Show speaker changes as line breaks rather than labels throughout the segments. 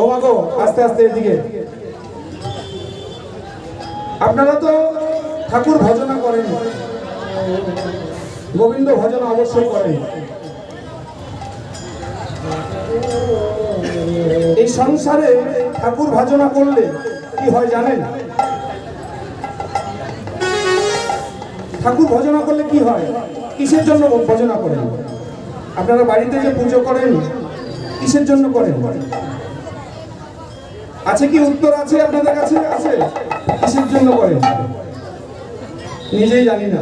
ও মা গো, আস্তে আস্তে এদিকে। আপনারা তো ঠাকুর ভজনা করেন, গোবিন্দ ভজনা অবশ্যই করেন। এই সংসারে ঠাকুর ভজনা করলে কি হয় জানেন? ঠাকুর ভজনা করলে কি হয়? কিসের জন্য ভজনা করেন? আপনারা বাড়িতে যে পুজো করেন কিসের জন্য করেন? আছে কি উত্তর আছে আপনাদের কাছে? আছে? কিসের জন্য করেন নিজেই জানি না।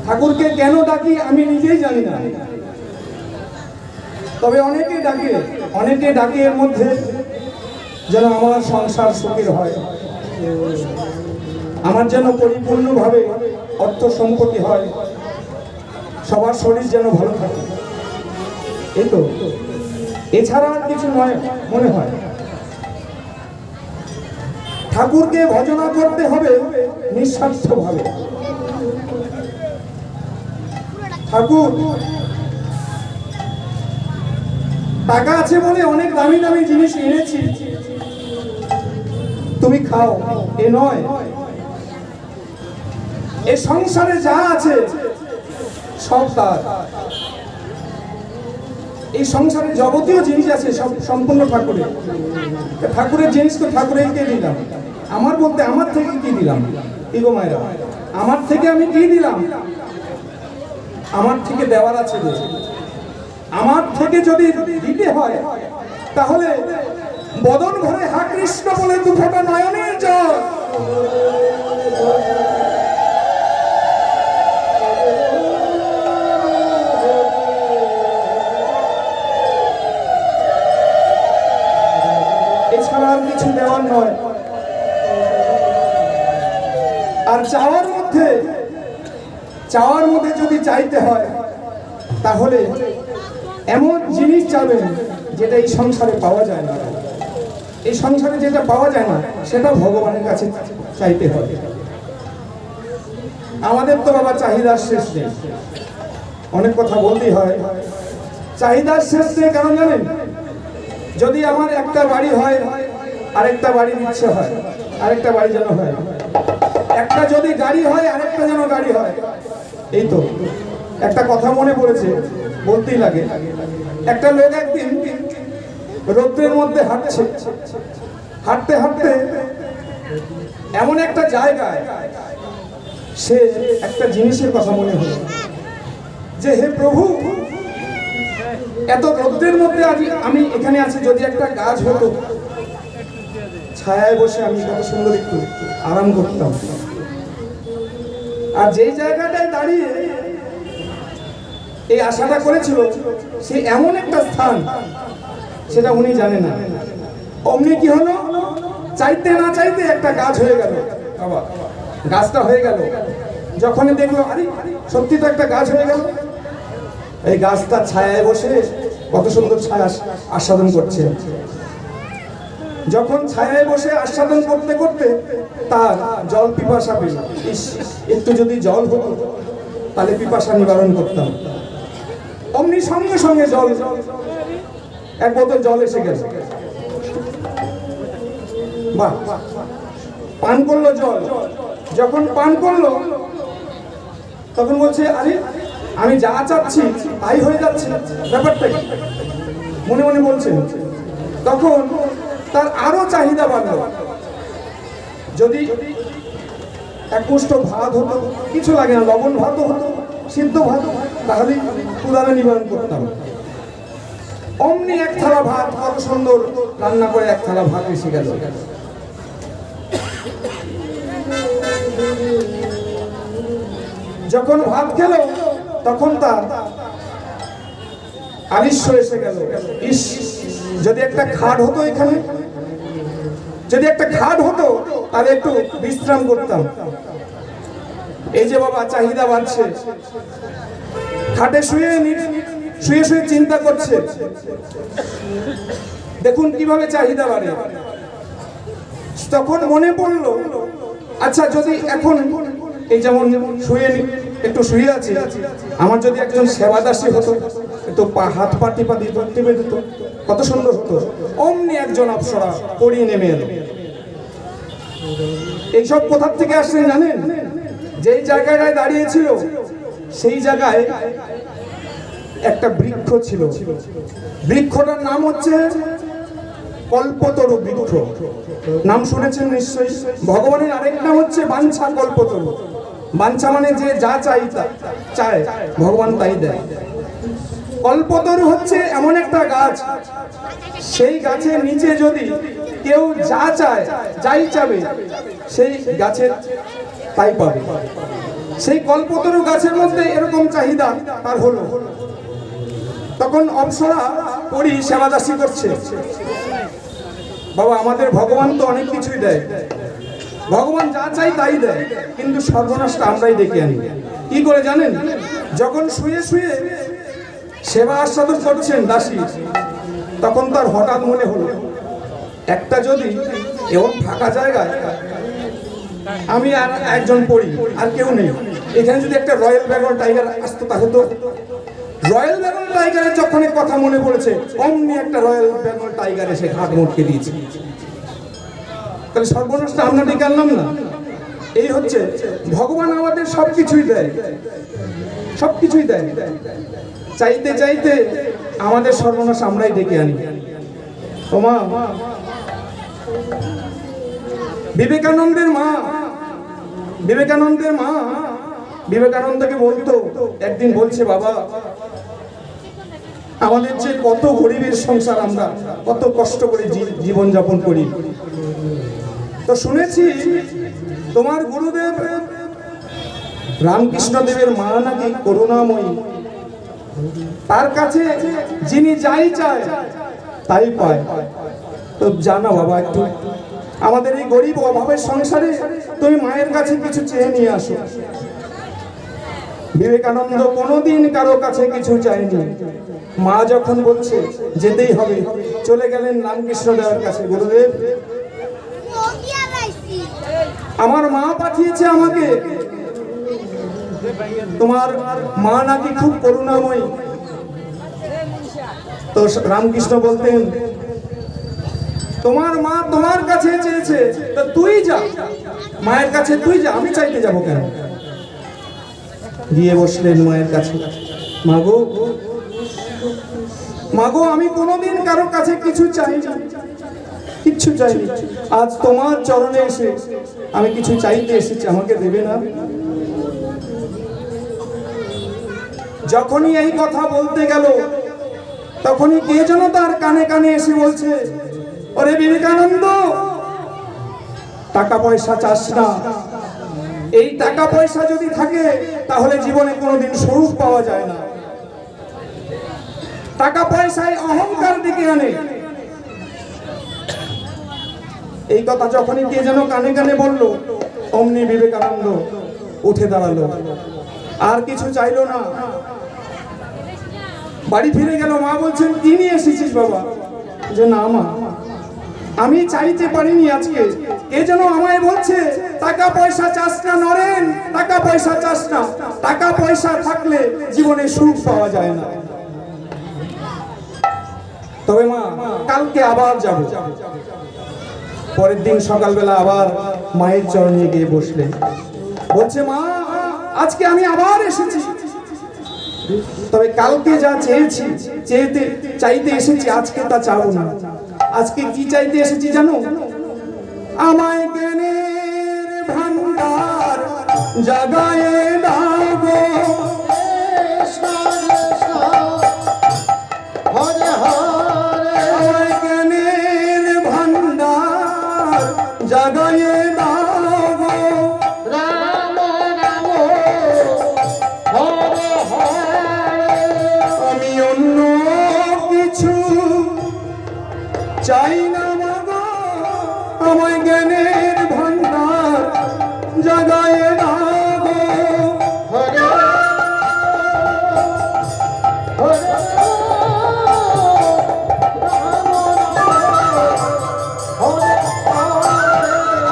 ঠাকুরকে কেন ডাকি আমি নিজেই জানি না। তবে অনেকে ডাকে এর মধ্যে যেন আমার সংসার সুখের হয়, আমার যেন পরিপূর্ণভাবে অর্থ সম্পত্তি হয়, সবার শরীর যেন ভালো থাকে। এই তো, এছাড়া আর কিছু নয় মনে হয়। ঠাকুরকে ভজনা করতে হবে নিঃস্বার্থভাবে। ঠাকুর টাকা আছে বলে অনেক দামি দামি জিনিস এনেছি, তুমি খাও, এ নয়। এ সংসারে যা আছে সব তার। এই সংসারে যাবতীয় জিনিস আছে সব সম্পূর্ণ ঠাকুরের। ঠাকুরের জিনিস তো ঠাকুরকে দিলাম। আমার বলতে আমার থেকে কি দিলাম? ইগো মায়েরা, আমার থেকে আমি কি দিলাম? আমার থেকে দেওয়ার আছে। আমার থেকে যদি দিতে হয় তাহলে বদন ভরে হা কৃষ্ণ বলে দু ফোঁটা নয়নের জল। এছাড়া আর কিছু দেওয়ার নয়। আর চাওয়ার মধ্যে যদি চাইতে হয় তাহলে এমন জিনিস চাবেন যেটা এই সংসারে পাওয়া যায় না। এই সংসারে যেটা পাওয়া যায় না সেটা ভগবানের কাছে চাইতে হয়। আমাদের তো বাবা চাহিদার শেষ নেই। অনেক কথা বলতেই হয়, চাহিদার শেষ নেই। কারণ জানেন, যদি আমার একটা বাড়ি হয় আরেকটা বাড়ির ইচ্ছে হয়, আরেকটা বাড়ি যেন হয়। একটা যদি গাড়ি হয় আরেকটা যেন গাড়ি হয়। এই তো একটা কথা মনে পড়েছে, বলতেই লাগে। একটা লোক একদিন রৌদ্রের মধ্যে হাঁটতে হাঁটতে এমন একটা জায়গায় সে একটা জিনিসের কথা মনে হলো যে, হে প্রভু, এত রৌদ্রের মধ্যে আজ আমি এখানে আছি, যদি একটা গাছ হতো, ছায়ায় বসে আমি কত সুন্দর একটু আরাম করতাম। আর যেই জায়গাটায় দাঁড়িয়ে এই আশাটা করেছিল সে এমন একটা স্থান, সেটা উনি জানে না। অমনি কি হলো, চাইতে না চাইতে একটা গাছ হয়ে গেল। বাবা, গাছটা হয়ে গেল। যখনই দেখলো আরে সত্যি তো একটা গাছ হয়ে গেল, এই গাছটা ছায়ায় বসে কত সুন্দর ছায়া আস্বাদন করছে। যখন ছায়ায় বসে আস্বাদন করতে করতে তার জল পিপাসা পেল। একটু যদি জল হতো তাহলে পিপাসা নিবারণ করতাম। অমনি সঙ্গে সঙ্গে জল, এক বোতল জল এসে গেছে। বাহ, পান করলো জল। যখন পান করলো তখন বলছে, আরে আমি যা চাচ্ছি তাই হয়ে যাচ্ছে, ব্যাপারটা কি? মনে মনে বলছে। তখন তার আরো চাহিদা বাড়লো। যদি এক মুষ্ঠ ভাত হতো, কিছু লাগে না, লবণ ভাতও হতো, সিদ্ধ ভাত, তাহলে ক্ষুধাটা নিবারণ করতাম। অমনি এক থালা ভাত, কত সুন্দর রান্না করে এক থালা ভাত এসে গেল। যখন ভাত খেল তখন তার আলিস্য এসে গেল। ইস, যদি একটা খাট হতো এখানে, যদি একটা খাট হতো তাহলে একটু বিশ্রাম করতাম। এই যে বাবা চাহিদা বাড়ছে, খাটে শুয়ে শুয়ে চিন্তা করছে। দেখুন কিভাবে চাহিদা বাড়ে। তখন মনে পড়লো, আচ্ছা যদি এখন এই যেমন একটু শুয়ে আছে, আমার যদি একজন সেবাদাসী হতো, তো হাত পা টিপা দিত, টিপে দিত, কত সুন্দর হতো। অমনি একজন অপ্সরা পড়িয়ে নেমে এলো। এইসব কোথার থেকে আসছেন জানেন? যেই জায়গাটায় দাঁড়িয়েছিল সেই জায়গায় একটা বৃক্ষ ছিল। বৃক্ষটার নাম হচ্ছে কল্পতরু বৃক্ষ। নাম শুনেছেন নিশ্চয়ই। ভগবানের আরেক নাম হচ্ছে বাঞ্ছা কল্পতরু। বাঞ্ছা মানে যে যা চায় ভগবান তাই দেয়। কল্পতরু হচ্ছে এমন একটা গাছ, সেই গাছের নিচে যদি কেউ যা চায়, যাই চাবে, সেই গাছের তাই পাবে। সেই কল্পতরু গাছের মধ্যে এরকম চাহিদা তার হলো। তখন অপ্সরা পরি সেবাদাসী করছে। বাবা, আমাদের ভগবান তো অনেক কিছুই দেয়, ভগবান যা চাই তাই দেয়, কিন্তু সর্বনাশটা আমরাই ডেকে আনি। কি করে জানেন? যখন শুয়ে শুয়ে সেবা আস্বাদন করছেন দাসী, তখন তার হঠাৎ মনে হলো একটা যদি এমন ফাঁকা জায়গায় আমি আর একজন পড়ি, আর কেউ নেই, এখানে যদি একটা রয়্যাল বেঙ্গল টাইগার আসতো তাহলে তো। রয়্যাল বেঙ্গল টাইগারের যখন কথা মনে পড়েছে, অমনি একটা রয়্যাল বেঙ্গল টাইগার এসে ঘাট মোটকে দিয়েছে। তাহলে সর্বনাশটা আমরা ডেকে আনলাম না? এই হচ্ছে ভগবান আমাদের সবকিছুই দেয়, সবকিছুই দেয়, চাইতে চাইতে আমাদের সর্বনাশ আমরাই ডেকে আনি। ওমা, বিবেকানন্দের মা, বিবেকানন্দকে বলতো, একদিন বলছে, বাবা আমাদের যে কত গরিবের সংসার, আমরা কত কষ্ট করে জীবন যাপন করি, তো শুনেছি তোমার গুরুদেব রামকৃষ্ণদেবের মা নাকি করুণাময়ী, তার কাছে যিনি যাই চায় তাই পায়। তো জানো বাবা, একটু আমাদের এই গরিব অভাবের সংসারে তুমি মায়ের কাছে কিছু চেয়ে নিয়ে আসো। বিবেকানন্দ কোনোদিন কারো কাছে কিছু চায়নি। মা যখন বলছে যেতেই হবে, চলে গেলেন রামকৃষ্ণ দেবের কাছে। গুরুদেব, আমার মা পাঠিয়েছে আমাকে, তোমার মা নাকি খুব করুণাময়ী। তো রামকৃষ্ণ বলতেন, তোমার মা তোমার কাছে চেয়েছে, তো তুই যা, মায়ের কাছে তুই যা, আমি চাইতে যাবো কেন? গিয়ে বসলেন মায়ের কাছে। মাগো, আমি কোনোদিন কারো কাছে কিছু চাইনি, কিচ্ছু চাইনি, আজ তোমার চরণে এসে আমি কিছু চাইতে এসেছি, আমাকে দেবে না? যখনই এই কথা বলতে গেল, তখনই কে যেন তার কানে কানে এসে বলছে, ওরে বিবেকানন্দ, টাকা পয়সা চাস না, এই টাকা পয়সা যদি থাকে তাহলে জীবনে কোনোদিন সুখ পাওয়া যায় না। টাকা পয়সায় অহংকার দিকে আনে। এই কথা যখনই কে যেন কানে কানে বলল, অমনি বিবেকানন্দ উঠে দাঁড়ালো, আর কিছু চাইলো না, বাড়ি ফিরে গেল। মা বলছেন, কি নিয়ে এসেছিস বাবা? যে না মা, আমি চাইতে পারিনি, আজকে কে যেন আমায় বলছে টাকা পয়সা চাস না নরেন, টাকা পয়সা চাস না, টাকা পয়সা থাকলে জীবনে সুখ পাওয়া যায় না। তবে মা, কালকে আবার যাব। পরের দিন সকালবেলা আবার মায়ের চরণে গিয়ে বসলেন। বলছে, মা আজকে আমি আবার এসেছি, তবে কালকে যা চেয়েছি, চাইতে এসেছি, আজকে তা চাও না। আজকে কি চাইতে এসেছি জানো? আমায় জ্ঞানের ভান্ডার জাগায়ে দাও গো, হরে হরে, আমায় জ্ঞানের ভান্ডার জাগায়ে দাও গো, রাম রাম হরে হরে। আমি অন্য কিছু চাই না মাগো, আমায় জ্ঞানের ভান্ডার জাগায়ে দাও গো, হরে হরে,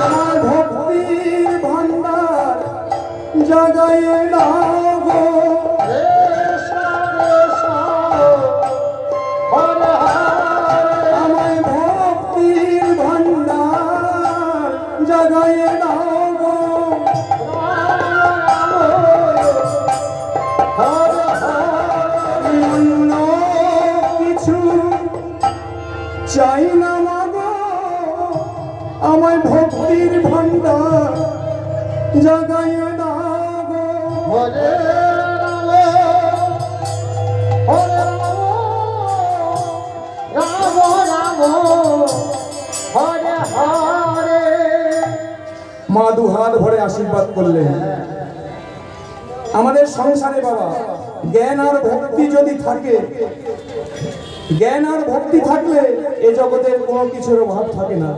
আমার ভক্তির ভান্ডার জাগায়ে দাও গো, চাই না মাগো আমায় ভক্তির ভান্ডার জাগাইয়ে দাও গো।
হরে রাম হরে রাম রাম হরে হরে।
মা দুহাত ভরে আশীর্বাদ করলেন। আমাদের সংসারে বাবা জ্ঞান আর ভক্তি যদি থাকে, জ্ঞান আর ভক্তি থাকলে এ জগতের কোনো কিছুর অভাব থাকে না,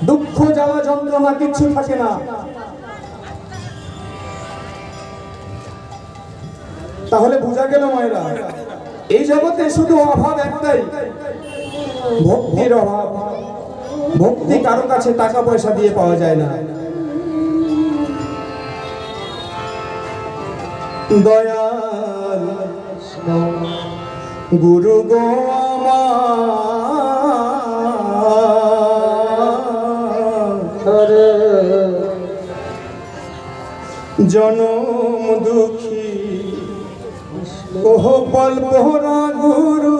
দুঃখ জ্বালা যন্ত্রণা কিচ্ছু থাকে না। তাহলে বোঝা গেল মায়েরা, এই জগতে শুধু অভাব একটাই, ভক্তির অভাব। ভক্তি কারো কাছে টাকা পয়সা দিয়ে পাওয়া যায় না। দয়াল গুরু গো আমার, জনম দুঃখী ওহ বল পোহরা গুরু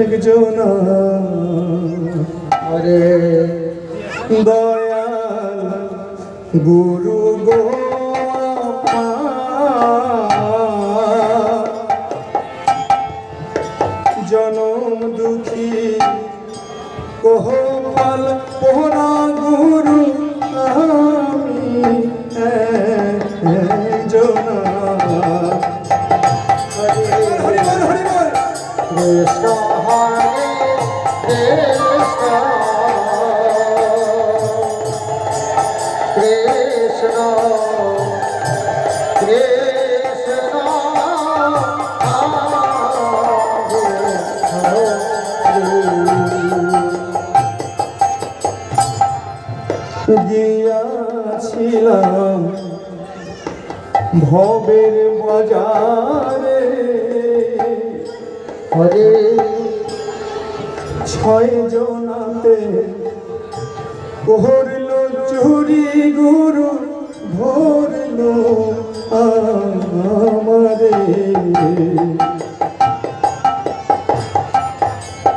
একজন দয়াল গুরু গো জনম দুঃখী কোহ ফল পোহরা গুরু আমি একজন।
কৃষ্ণ হরে কৃষ্ণ কৃষ্ণ কৃষ্ণ
গিয়াছিলাম ভবের বাজারে,
হরে
ছয় জনাতে করল চুরি গুরু ধরল আমারে।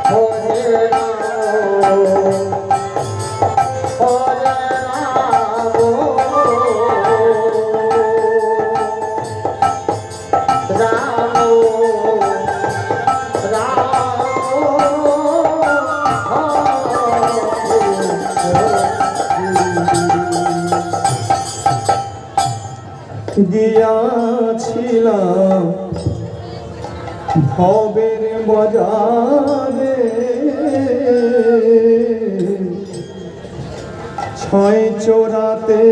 হরে রাম হরে রাম
গিয়াছিলাম ভবের বাজারে, ছয় চোরাতে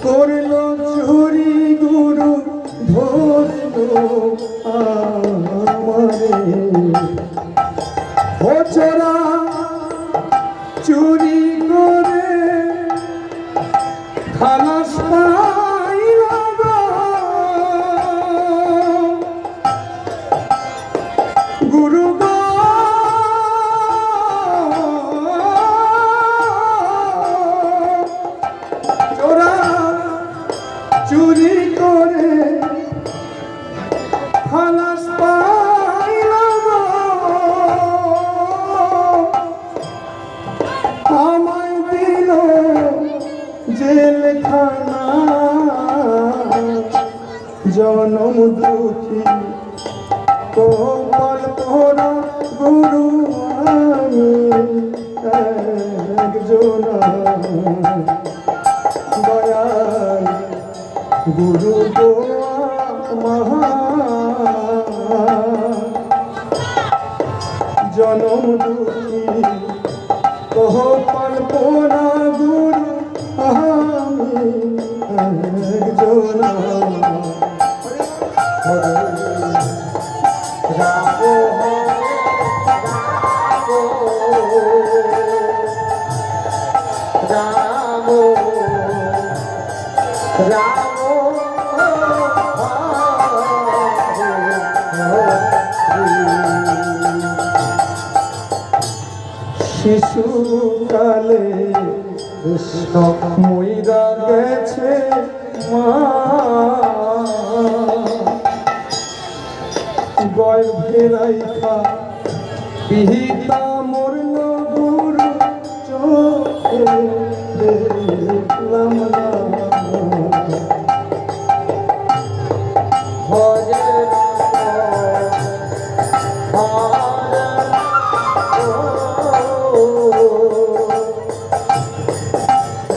করল চুরি গুরু ধরল আমারে। ও চোরা চুরি করে খালাস পাইল গো গুরু গো। চোরা চুরি করে খালাস পাইল গো, আমায় দিল জেলখানা জনম দুঃখী কপাল পোড়া গুরু আমি একজন দয়াল গুরু গো মহা জনম দুঃখী কপাল পোড়া গুরু আমি একজন।
রাম রাম
শিশুকালে
কৃষ্ণ
মইরা গেছে মা, ভয় ফেরাইখা পিহিতা মরল গুরু চোখে দেখলাম না
হরে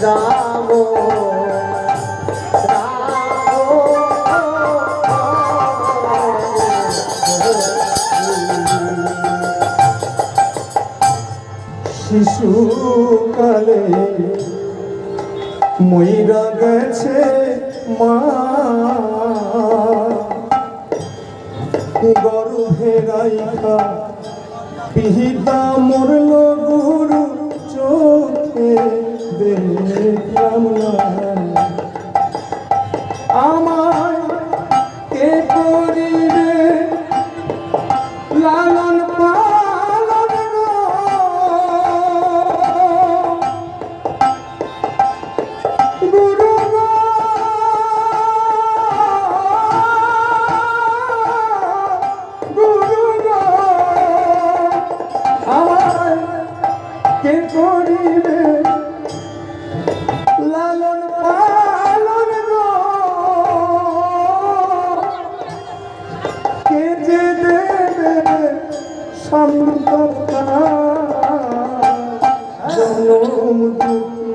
রাম
শিশুকালে মইরা গেছে মা গর্ভে রাইখা পিহিতা মরল গুরু চোখে দেখলাম না আমায় কে করিবে লালন পালন গো গুরু গো গুরু গো আমায় কে করিবে লালন পালন গো কে যে দেবে সন্ততা জনম দুঃখী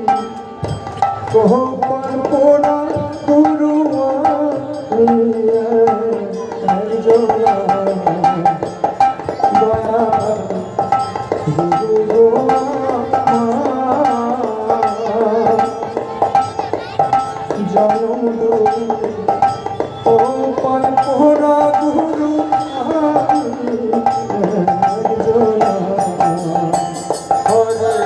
কহপার পোড়া গুরু জনা দয়া গুরু জনম দুঃখী কহপার পোড়া গুরু জনা
হরে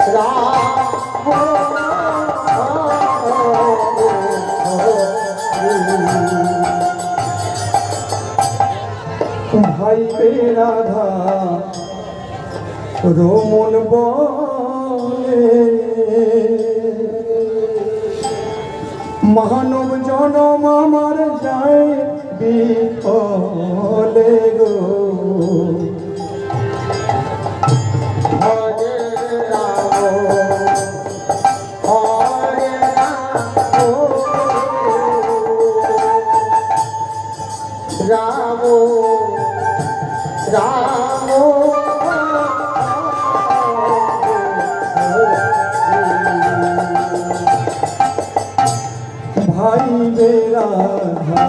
রাম
ভাই রাধা রমন বলে মহানব জনম আমার যায় বিফলে গো
হরে রাম হরে রাম রাম
ভাই রাধা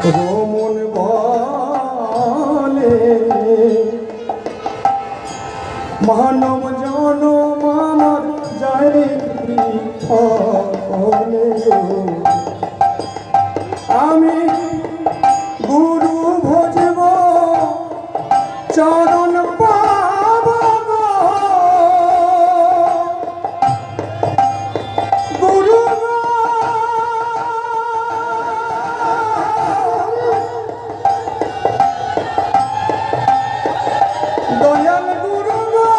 রমন বলে মহানব জনম আমার যায় বিফলে গো আমি গুরু ভজব চরণ পাব গো গুরু গো দয়াল গুরু গো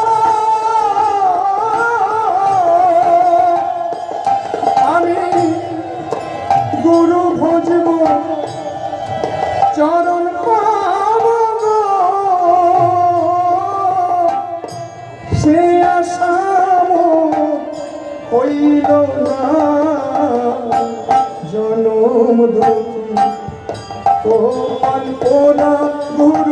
আমি গুরু ভজব চরণ পাব গো সে আসাম হইল না জনম দুঃখী ও পাল পোড়া গুরু